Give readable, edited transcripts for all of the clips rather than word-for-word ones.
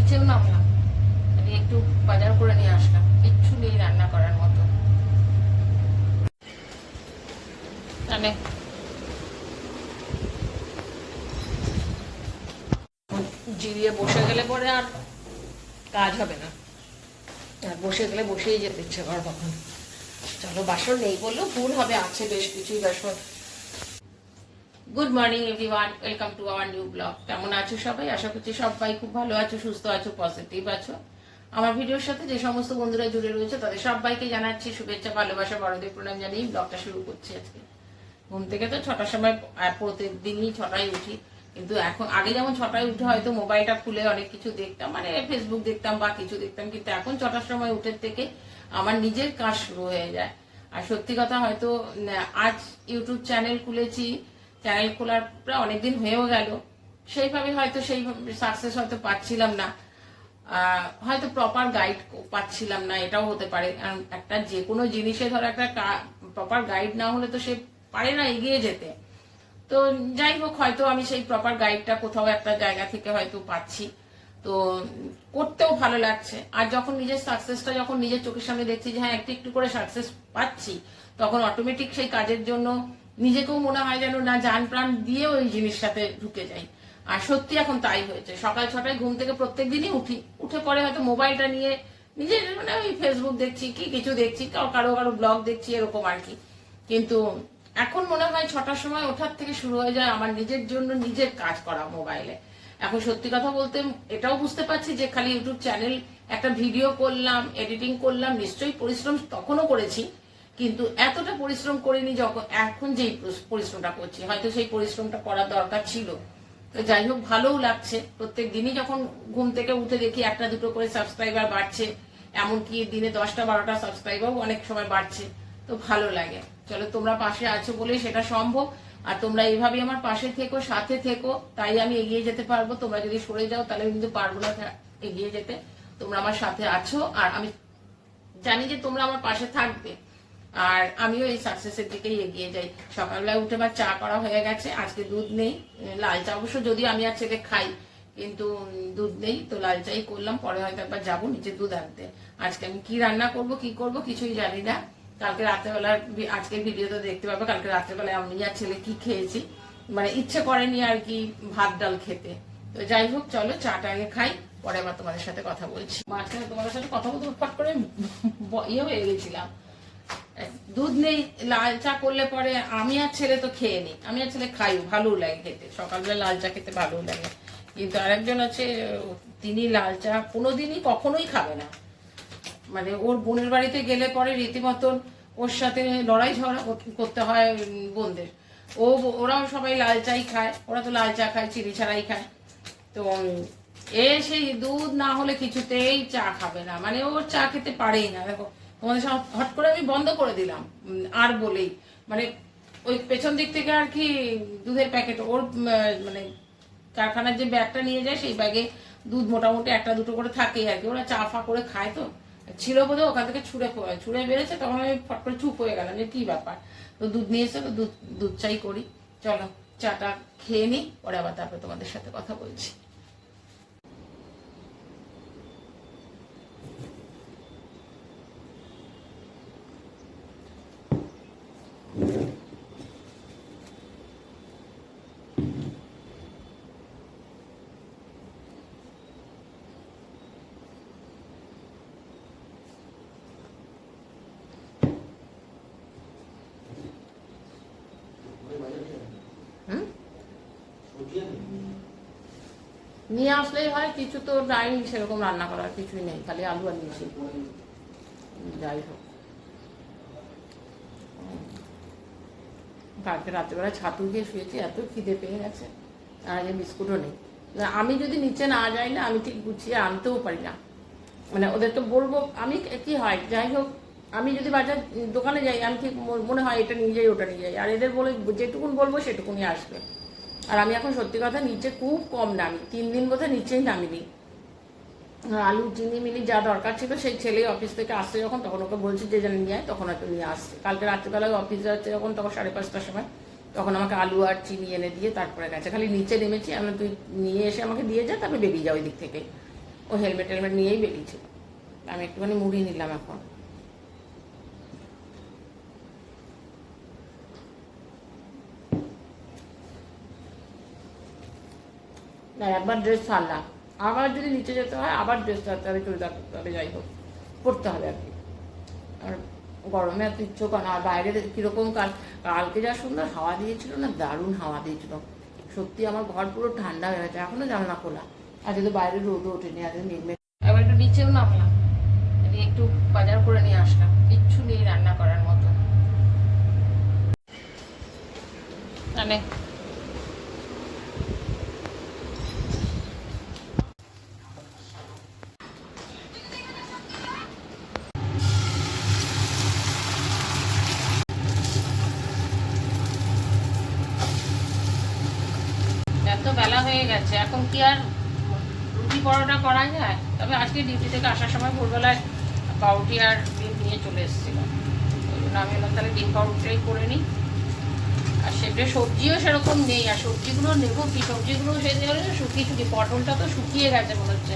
নিচেও নামলাম, একটু বাজার করে নিয়ে আসলাম, কিচ্ছু নেই রান্না করার মতো। মানে জিরিয়ে বসে গেলে পরে আর কাজ হবে না, আর বসে গেলে বসেই যেতে ইচ্ছে করে তখন। চলো, বাসন নেই বললেও ভুল হবে, আছে বেশ কিছুই বাসন। Good morning everyone, welcome to our new blog. কেমন আছো সবাই? আশা করছি সবাই খুব ভালো আছো, সুস্থ আছো, পজিটিভ আছো। আমার ভিডিওর সাথে যে সমস্ত বন্ধুরা জুড়ে রয়েছে তাদের সবাইকে জানাচ্ছি শুভেচ্ছা, ভালোবাসা, বড়দের প্রণাম জানিয়ে ব্লগটা শুরু করছি আজকে। ঘুম থেকে তো 6টার সময় প্রতিদিনই 6টায় উঠি, কিন্তু এখন আগে যেমন 6টায় উঠে হয়তো মোবাইলটা খুলে অনেক কিছু দেখতাম, মানে ফেসবুক দেখতাম বা কিছু দেখতাম, কিন্তু এখন 6টার সময় উঠে থেকে আমার নিজের কাজ শুরু হয়ে যায়। আর সত্যি কথা, হয়তো আজ ইউটিউব চ্যানেল খুলেছি, চ্যানেল খোলার প্রায় অনেকদিন হয়েও গেল, সেইভাবে হয়তো সেই সাকসেস হয়তো পাচ্ছিলাম না, হয়তো প্রপার গাইড পাচ্ছিলাম না, এটাও হতে পারে। কারণ একটা যে কোনো জিনিসে ধরো একটা প্রপার গাইড না হলে তো সে পারে না এগিয়ে যেতে। তো যাই হোক, হয়তো আমি সেই প্রপার গাইডটা কোথাও একটা জায়গা থেকে হয়তো পাচ্ছি, তো করতেও ভালো লাগছে। আর যখন নিজের সাকসেসটা যখন নিজের চোখের সামনে দেখছি যে হ্যাঁ একটু একটু করে সাকসেস পাচ্ছি, তখন অটোমেটিক সেই কাজের জন্য নিজেকেও মনে হয় যেন না জান প্রাণ দিয়ে ওই জিনিসটাতে ঢুকে যাই। আর সত্যি এখন তাই হয়েছে। সকাল 6টায় ঘুম থেকে প্রত্যেক দিনই উঠি, উঠে পরে হয়তো মোবাইলটা নিয়ে নিজের মানে ওই ফেসবুক দেখছি, কি কিছু দেখছি, কারো কারো ব্লগ দেখছি, এরকম আর কি। কিন্তু এখন মনে হয় 6টার সময় ওঠার থেকে শুরু হয়ে যায় আমার নিজের জন্য নিজের কাজ করা মোবাইলে। এখন সত্যি কথা বলতে এটাও বুঝতে পারছি যে খালি ইউটিউব চ্যানেল একটা ভিডিও করলাম, এডিটিং করলাম, নিশ্চয়ই পরিশ্রম তখনও করেছি, কিন্তু এতটা পরিশ্রম করিনি যখন এখন যেই পরিশ্রমটা করছি। হয়তো সেই পরিশ্রমটা করার দরকার ছিল। তো যাই হোক, ভালোও লাগছে। প্রত্যেক দিনই যখন ঘুম থেকে উঠে দেখি একটা দুটো করে সাবস্ক্রাইবার বাড়ছে, এমনকি দিনে 10টা 12টা সাবস্ক্রাইবারও অনেক সময় বাড়ছে, তো ভালো লাগে। চলো, তোমরা পাশে আছো বলেই সেটা সম্ভব। আর তোমরা এইভাবেই আমার পাশে থেকো, সাথে থেকো, তাই আমি এগিয়ে যেতে পারবো। তোমরা যদি সরে যাও তাহলে কিন্তু পারবো না এগিয়ে যেতে। তোমরা আমার সাথে আছো আর আমি জানি যে তোমরা আমার পাশে থাকবে, আর আমিও এই সাকসেসের দিকেই এগিয়ে যাই। সকালবেলা উঠে আমার চা করা হয়ে গেছে, আজকে দুধ নেই, লাল চা অবশ্য যদিও আমি আর ছেলে খাই, কিন্তু দুধ নেই, তো লাল চাই করলাম। পরে হয়তো একবার যাবো নিচে দুধ আনতে। আজকে আমি কি রান্না করব কি করব কিছুই জানি না। কালকে রাত্রেবেলার আজকের ভিডিওতে দেখতে পাবে কালকে রাত্রেবেলায় আমি আর ছেলে কি খেয়েছি, মানে ইচ্ছে করেনি আর কি ভাত ডাল খেতে। তো যাই হোক, চলো চাটা আগে খাই, পরে আবার তোমাদের সাথে কথা বলছি। মাঝখানে তোমাদের সাথে কথা বলতে ফট করে ইয়ে হয়ে গেছিলাম। দুধ নেই, লাল চা করলে পরে আমি আর ছেলে তো খেয়ে নিই, আমি আর ছেলে খাই, ভালো লাগে খেতে, সকালবেলা লাল চা খেতে ভালো লাগে। কিন্তু আরেকজন আছে, তিনি লাল চা কোনোদিনই কখনোই খাবে না। মানে ওর বোনের বাড়িতে গেলে পরে রীতিমতন ওর সাথে লড়াই ঝগড়া করতে হয় বোনদের। ওরাও সবাই লাল চাই খায়, ওরা তো লাল চা খায়, চিনি ছাড়াই খায়। তো সেই দুধ না হলে কিছুতেই চা খাবে না, মানে ও চা খেতে পারেই না। দেখো, তোমাদের হট করে আমি বন্ধ করে দিলাম আর বলেই, মানে ওই পেছন দিক থেকে আর কি দুধের প্যাকেট ওর মানে কারখানার যে ব্যাগটা নিয়ে যায় সেই ব্যাগে দুধ মোটামুটি একটা দুটো করে থাকেই আর কি। ওরা চা ফা করে খায়, তো ছিল বোধহয় ওখান থেকে ছুঁড়ে বেড়েছে, তখন আমি ফট করে চুপ হয়ে গেলাম যে কি ব্যাপার। তো দুধ নিয়ে এসে তো দুধ চাই করি। চলো চাটা খেয়ে নিই, পরে আবার তারপরে তোমাদের সাথে কথা বলছি। নিয়ে আসলেই হয়, কিছু তো নাই সেরকম রান্না করার, কিছুই নেই, খালি আলু আর নিয়েছি। যাই হোক, কালকে রাত্রেবেলা ছাতু দিয়ে শুয়েছি, এত খিদে পেয়ে গেছে, আর আগে বিস্কুটও নেই। আমি যদি নিচে না যাই না, আমি ঠিক গুছিয়ে আনতেও পারি না। মানে ওদের তো বলবো আমি, কি হয় যাই হোক, আমি যদি বাজার দোকানে যাই আমি ঠিক মনে হয় এটা নিয়ে যাই ওটা নিয়ে যাই, আর এদের বলে যেটুকুন বলবো সেটুকুনই আসবে। আর আমি এখন সত্যি কথা নিচে খুব কম নামি, 3 দিন বোধহয় নিচেই নামিনি। আলু চিনি মিনি যা দরকার ছিল সেই ছেলে অফিস থেকে আসছে যখন, তখন ওকে বলছি যে যেন নিয়ে আয়, তখন হয়তো নিয়ে আসছে। কালকে রাত্রিবেলায় অফিস যাচ্ছে যখন, তখন 5:30টার সময়, তখন আমাকে আলু আর চিনি এনে দিয়ে তারপরে গেছে। খালি নিচে নেমেছি, আমি তুই নিয়ে এসে আমাকে দিয়ে যা, তারপরে বেরিয়ে যা ওই দিক থেকে। ও হেলমেট টেলমেট নিয়েই বেরিয়েছিল। আমি একটুখানি মুড়ি নিলাম এখন। না একবার ড্রেস ছাড়লাম, আবার যদি নিচে যেতে হয় আবার ড্রেস ছাড়তে হবে, চুড়িদার করতে হবে, যাই হোক পড়তে হবে আর কি। আর গরমে এত ইচ্ছো কেন, আর বাইরে কীরকম কালকে যা সুন্দর হাওয়া দিয়েছিল না, দারুণ হাওয়া দিয়েছিল সত্যি। আমার ঘর পুরো ঠান্ডা হয়ে গেছে, এখনো জানলা খোলা। আজকে তো বাইরে রোদও ওঠেনি, আজকে মেঘ। এবার একটু নিচেও নামলাম, একটু বাজার করে নিয়ে আসলাম, কিচ্ছু নেই রান্না করার মতো। মানে এত বেলা হয়ে গেছে, এখন কি আর রুটি পরোটা করা যায়? তবে আজকে ডিউটি থেকে আসার সময় ভোরবেলায় পাউরুটি আর ডিম নিয়ে চলে এসেছিলাম, ওই জন্য আমি বললাম তাহলে ডিম পাউরুটিটাই করে নিই। আর সেটা সবজিও সেরকম নেই, আর সবজিগুলো নেবো কি, সবজিগুলো সেই শুকিয়ে পটলটা তো শুকিয়ে গেছে মনে হচ্ছে,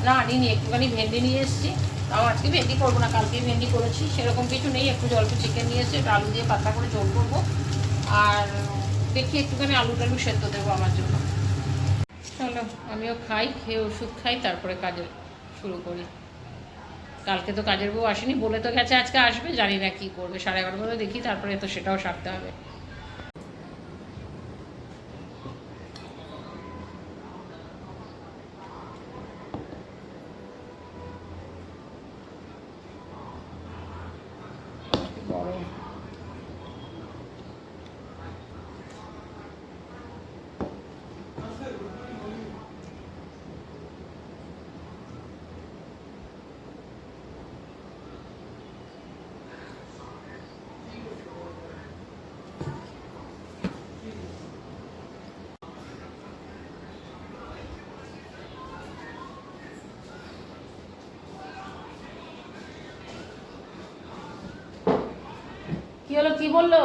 না আনিনি। একটুখানি ভেন্ডি নিয়ে এসেছি, তাও আজকে ভেন্ডি করবো না, কালকে ভেন্ডি করেছি, সেরকম কিছু নেই। একটু অল্প চিকেন নিয়ে এসেছি, একটু আলু দিয়ে পাতলা করে ঝোল করবো, আর দেখি একটুখানি আলু টালু সেদ্ধ দেবো আমার জন্য। চলো আমিও খাই, খেয়ে ওষুধ খাই, তারপরে কাজে শুরু করি। কালকে তো কাজের বউ আসেনি, বলে তো গেছে আজকে আসবে, জানি না কি করবে, 11:30 মধ্যে দেখি, তারপরে তো সেটাও সারতে হবে। গরম কি হলো, কি বললো?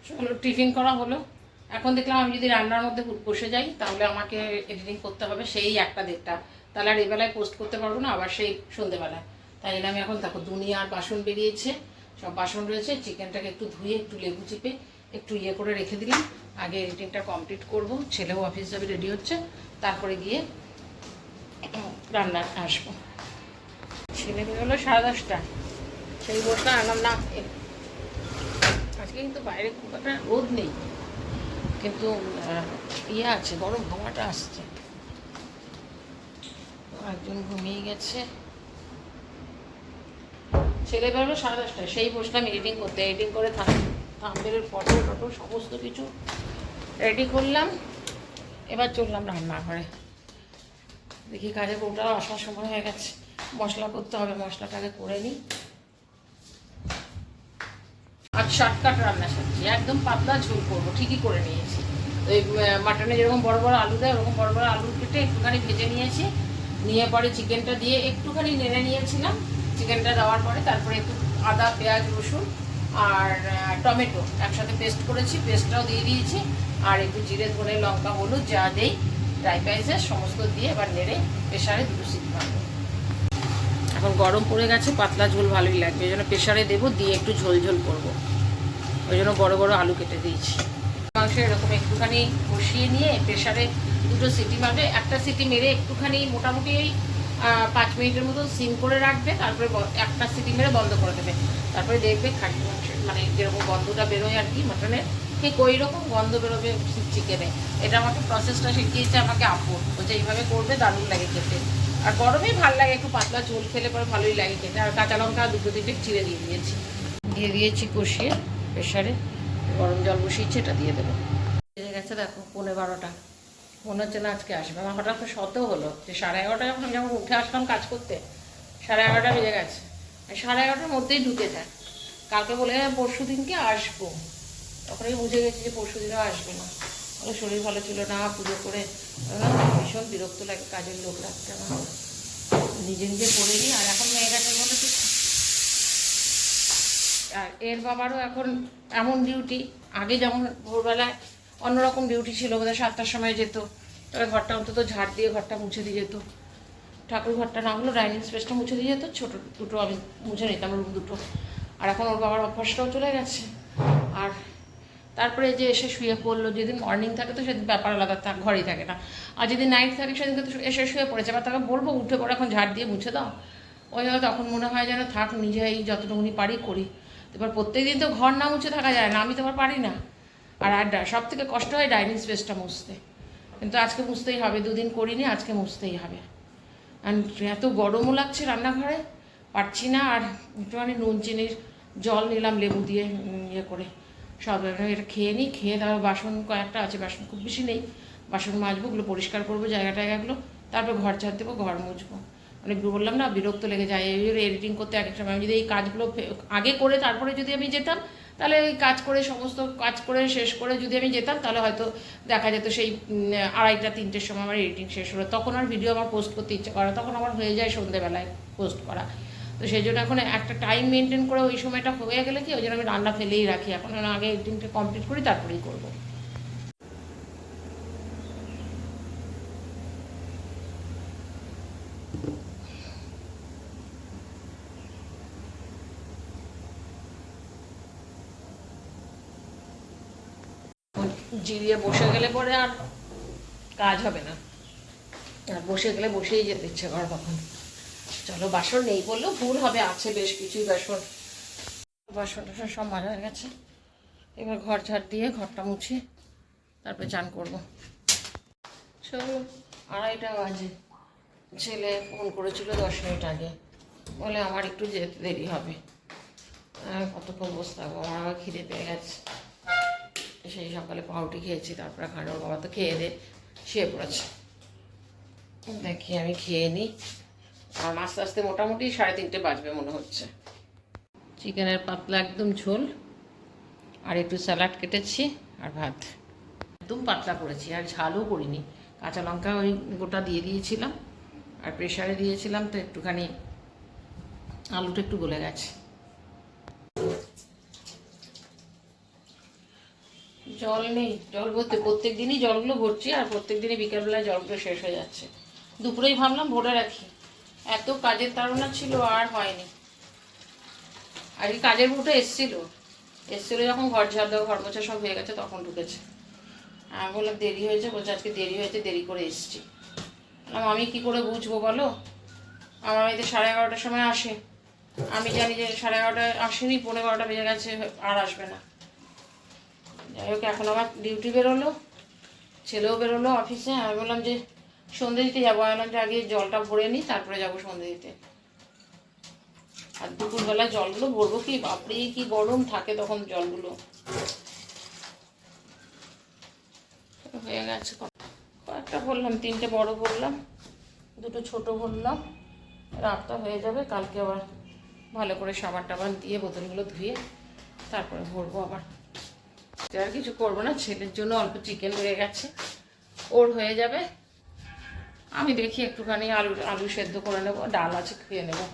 চলো টিফিন করা হলো। এখন দেখলাম আমি যদি রান্নার মধ্যে বসে যাই তাহলে আমাকে এডিটিং করতে হবে সেই 1টা-1:30, তাহলে আর এবেলায় পোস্ট করতে পারবো না, আবার সেই সন্ধ্যেবেলায়। তাই জন্য আমি এখন দেখো দুনিয়ার বাসন বেরিয়েছে, সব বাসন রয়েছে। চিকেনটাকে একটু ধুয়ে একটু লেবু চিপে একটু ইয়ে করে রেখে দিলাম, আগে এডিটিংটা কমপ্লিট করব। ছেলেও অফিস যাবে, রেডি হচ্ছে, তারপরে গিয়ে রান্না আসবো। ছেলে বেরোলো 10:30, সেই বসটা আনলাম না। আজকে কিন্তু বাইরে খুব একটা রোদ নেই, কিন্তু ইয়ে আছে, গরম হাওয়াটা আসছে। একজন ঘুমিয়ে গেছে, ছেলে বেরোলো 10:30, সেই বসলাম এডিটিং করতে। এডিটিং করে থাম্বনেলের ফটো টটো সমস্ত কিছু রেডি করলাম। এবার চললাম রান্নাঘরে, দেখি কাজে বউটাও আসার সময় হয়ে গেছে, মশলা করতে হবে, মশলাটাকে করে নিই। আজ শর্টকাট রান্না সবজি, একদম পাতলা ঝোল করবো, ঠিকই করে নিয়েছি। ওই মাটনে যেরকম বড় বড় আলু দেয় ওরকম বড় বড় আলু কেটে একটুখানি ভেজে নিয়েছি, নিয়ে পরে চিকেনটা দিয়ে একটুখানি নেড়ে নিয়েছিলাম। চিকেনটা দেওয়ার পরে তারপরে একটু আদা পেঁয়াজ রসুন আর টমেটো একসাথে পেস্ট করেছি, পেস্টটাও দিয়ে দিয়েছি, আর একটু জিরে ধনে লঙ্কা হলুদ যা দেই ড্রাই স্পাইসেস সমস্ত দিয়ে এবার নেড়ে প্রেশারে 2 সিটি মারবো। এখন গরম পড়ে গেছে, পাতলা ঝোল ভালোই লাগবে, ওই জন্য প্রেশারে দেবো, দিয়ে একটু ঝোল ঝোল করবো, ওই জন্য বড়ো বড়ো আলু কেটে দিয়েছি। মাংস এরকম একটুখানি কষিয়ে নিয়ে প্রেশারে 2 সিটি মারবে, একটা সিটি মেরে একটুখানি মোটামুটি 5 মিনিটের মতো সিম করে রাখবে, তারপরে একটা সিটি মেরে বন্ধ করে দেবে। তারপরে দেখবে খাসি মাংস মানে যেরকম গন্ধটা বেরোয় আর কি মাটনের, ঠিক ওই রকম গন্ধ বেরোবে চিকেনে। এটা আমাকে প্রসেসটা শিখিয়েছে আমাকে আপু, বলছে এইভাবে করবে, দারুণ লাগে খেতে। আর গরমেই ভালো লাগে, একটু পাতলা ঝোল খেলে পরে ভালোই লাগে খেতে। আর কাঁচা লঙ্কা 2-3টে চিড়ে দিয়ে দিয়েছি কষিয়ে প্রেশারে। গরম জল বসিয়েছি, এটা দিয়ে দেবো। বেজে গেছে দেখো 11:15, মনে হচ্ছে না আজকে আসবে। আমার হঠাৎ তো সতেও হলো যে 11:30 যখন আমি যখন উঠে আসলাম কাজ করতে, 11:30 বেজে গেছে। 11:30টার মধ্যেই ঢুকে যায়। কালকে বলে পরশু দিনকে আসবো, তখনই বুঝে গেছি যে পরশু দিনও আসবে না। ওর শরীর ভালো ছিল না, পুজো করে ভীষণ বিরক্ত লাগে কাজের লোক রাখতে আমার, নিজে নিজে করে নিই। আর এখন মেয়েরাকে বলে ঠিক। আর এর বাবারও এখন এমন ডিউটি, আগে যেমন ভোরবেলায় অন্যরকম ডিউটি ছিল, বোধহয় 7টার সময় যেত, তবে ঘরটা অন্তত ঝাড় দিয়ে ঘরটা মুছে দিয়ে যেত, ঠাকুর ঘরটা না হলেও ডাইনিং স্পেসটা মুছে দিয়ে যেত, ছোটো দুটো আমি মুছে নিতাম রুম দুটো। আর এখন ওর বাবার অভ্যাসটাও চলে গেছে। আর তারপরে যে এসে শুয়ে পড়লো, যেদিন মর্নিং থাকে তো সেদিন ব্যাপার আলাদা, ঘরেই থাকে না, আর যেদিন নাইট থাকে সেদিনকে তো এসে শুয়ে পড়েছে। বা তাকে বলবো উঠে পড়ে এখন ঝাড় দিয়ে মুছে দাও, ওই জন্য তখন মনে হয় যেন থাক নিজেই যতটুকুনি পারি করি। এবার প্রত্যেক দিন তো ঘর না মুছে থাকা যায় না, আমি তো আবার পারি না। আর সব থেকে কষ্ট হয় ডাইনিং স্পেসটা মুছতে, কিন্তু আজকে মুছতেই হবে, দুদিন করিনি, আজকে মুছতেই হবে। আর এত গরমও লাগছে রান্নাঘরে, পারছি না। আর একটুখানি নুন চিনির জল নিলাম লেবু দিয়ে ইয়ে করে, সব এটা খেয়ে নিই, খেয়ে তারপর বাসন কয়েকটা আছে, বাসন খুব বেশি নেই, বাসন মাজবো, ওগুলো পরিষ্কার করবো জায়গা টায়গাগুলো, তারপর ঘর ঝাড় দেবো, ঘর মুছবো। মানে বললাম না বিরক্ত লেগে যায় এই এডিটিং করতে। এক এক সময় আমি যদি এই কাজগুলো আগে করে তারপরে যদি আমি যেতাম, তাহলে ওই কাজ করে সমস্ত কাজ করে শেষ করে যদি আমি যেতাম, তাহলে হয়তো দেখা যেত সেই 2:30-3টের সময় আমার এডিটিং শেষ হলো, তখন আর ভিডিও আমার পোস্ট করতে ইচ্ছে করে, তখন আমার হয়ে যায় সন্ধ্যেবেলায় পোস্ট করা। তো সেই জন্য এখন একটা টাইম মেনটেন করে ওই সময়টা হয়ে গেলে কি, ওই জন্য আমি রান্না ফেলেই রাখি, এখন আগে এডিটিংটা কমপ্লিট করি তারপরেই করবো। জিরিয়ে বসে গেলে পরে আর কাজ হবে না, আর বসে গেলে বসেই যেতে ইচ্ছে করে তখন। চলো বাসন নেই বললেও ভুল হবে, আছে বেশ কিছুই বাসন, বাসন টাসন সব মাজা হয়ে গেছে। এবার ঘর ঝাড় দিয়ে ঘরটা মুছি, তারপরে চান করবো। চলো 2:30টা বাজে, ছেলে ফোন করেছিল 10 মিনিট আগে, বলে আমার একটু যেতে দেরি হবে। কতক্ষণ বসে থাকবো, আমার আবার খিদে পেয়ে গেছে। সেই সকালে পাউরুটি খেয়েছি, তারপরে খাওয়ার বাবা তো খেয়ে দিয়ে শুয়ে পড়েছে। দেখি আমি খেয়ে নিই, আর আস্তে আস্তে মোটামুটি 3:30 বাজবে মনে হচ্ছে। চিকেনের পাতলা একদম ঝোল, আর একটু স্যালাড কেটেছি, আর ভাত একদম পাতলা করেছি, আর ঝালও করিনি, কাঁচা লঙ্কা ওই গোটা দিয়ে দিয়েছিলাম, আর প্রেশারে দিয়েছিলাম তো একটুখানি আলুটা একটু গলে গেছে। জল নেই, জল ভরতে প্রত্যেক দিনই জলগুলো ভরছি, আর প্রত্যেক দিনই বিকেলবেলায় জলগুলো শেষ হয়ে যাচ্ছে। দুপুরেই ভাবলাম ভরে রাখি, এত কাজের তাড়না ছিল আর হয়নি। আর কি কাজের বউটা এসেছিলো যখন ঘর ঝাড় দেওয়া ঘর মোছা সব হয়ে গেছে তখন ঢুকেছে। আমি বললাম দেরি হয়েছে, বলছে আজকে দেরি হয়েছে, দেরি করে এসছি। আমি কি করে বুঝবো বলো, আমার বাড়িতে 11:30টার সময় আসে, আমি জানি যে 11:30টায় আসেনি, 11:45 বেজে গেছে, আর আসবে না। যাই হোক এখন আমার ডিউটি বেরোলো, ছেলেও বেরোলো অফিসে। আমি বললাম যে সন্ধ্যে দিতে যাবো, আমি বললাম যে আগে জলটা ভরে নিই তারপরে যাবো সন্ধ্যে দিতে। আর দুপুরবেলায় জলগুলো ভরবো কি, বাপরে কি গরম থাকে তখন জলগুলো। হয়ে গেছে কয়েকটা ভরলাম, 3টে বড় ভরলাম, 2টো ছোট ভরলাম, রাতটা হয়ে যাবে। কালকে আবার ভালো করে সাবান টাবান দিয়ে বোতলগুলো ধুয়ে তারপরে ভরবো আবার। আর কিছু করবো না, ছেলের জন্য অল্প চিকেন রয়ে গেছে, ওর হয়ে যাবে। আমি দেখি একটুখানি আলু সেদ্ধ করে নেবো, ডাল আছে খেয়ে নেবো।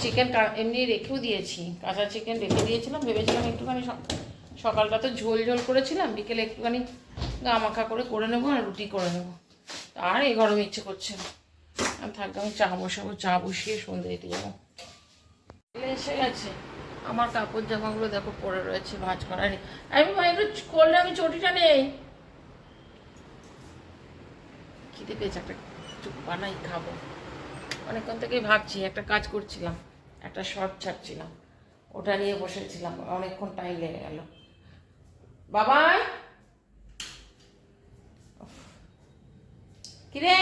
চিকেন এমনি রেখেও দিয়েছি, কাঁচা চিকেন রেখে দিয়েছিলাম, ভেবেছিলাম একটুখানি সকালটা তো ঝোল ঝোল করেছিলাম, বিকেলে একটুখানি গা মাখা করে নেবো আর রুটি করে নেবো। আর এই গরমে ইচ্ছে করছে না, আমি থাকতে আমি চা বসাবো, চা বসিয়ে সন্ধ্যে দিতে যাবো। এসে গেছে, আমার কাপড় জামাগুলো দেখো পরে রয়েছে, ভাঁজ করা নেই। আমি একটু করলে আমি চটিটা নেই, খিদে পেয়েছে, একটা চুপ বানাই খাবো। অনেকক্ষণ থেকেই ভাবছি, একটা কাজ করছিলাম, একটা শর্ট ছাড়ছিলাম, ওটা নিয়ে বসেছিলাম, অনেকক্ষণ টাইম লেগে গেল। বাবাই কিরে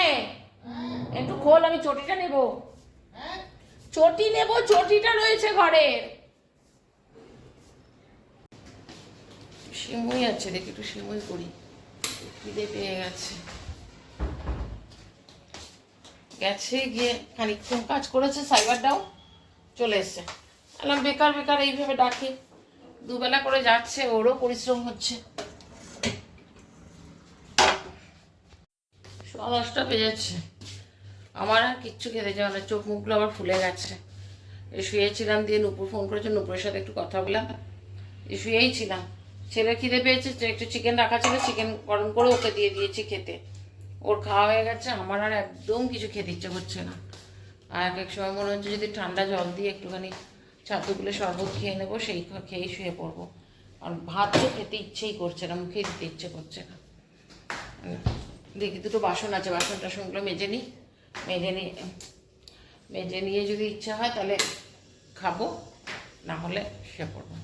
একটু খোল, আমি চটিটা নেব, চটি নেব, চটিটা রয়েছে ঘরে। সিমুই আছে, দেখি একটু সিমুই করি, খিদে পেয়ে গেছে। গেছে গিয়ে খানিকক্ষণ কাজ করেছে, সাইবারটাও চলে এসছে। বললাম বেকার বেকার এইভাবে ডাকি, দুবেলা করে যাচ্ছে, ওরও পরিশ্রম হচ্ছে। 10টা বেজেছে, আমার আর কিচ্ছু খেতে যাওয়া না, চোখ মুখগুলো আবার ফুলে গেছে। শুয়েছিলাম, দিয়ে নুপুর ফোন করেছে, নুপুরের সাথে একটু কথা বললাম, শুয়েই ছিলাম। ছেলে খিদে পেয়েছে, একটু চিকেন রাখা ছিল, চিকেন গরম করে ওকে দিয়ে দিয়েছি খেতে, ওর খাওয়া হয়ে গেছে। আমার আর একদম কিছু খেতে ইচ্ছে করছে না। আর এক এক সময় মনে হচ্ছে যদি ঠান্ডা জল দিয়ে একটুখানি ছাতুগুলো শরবত খেয়ে নেবো, সেই খেয়েই শুয়ে পড়বো। আর ভাত তো খেতে ইচ্ছেই করছে না, মুখে দিতে ইচ্ছে করছে না। দেখি দুটো বাসন আছে, বাসন টাসনগুলো মেজে নিই, মেজে নিয়ে যদি ইচ্ছা হয় তাহলে খাবো, না হলে শুয়ে পড়বো।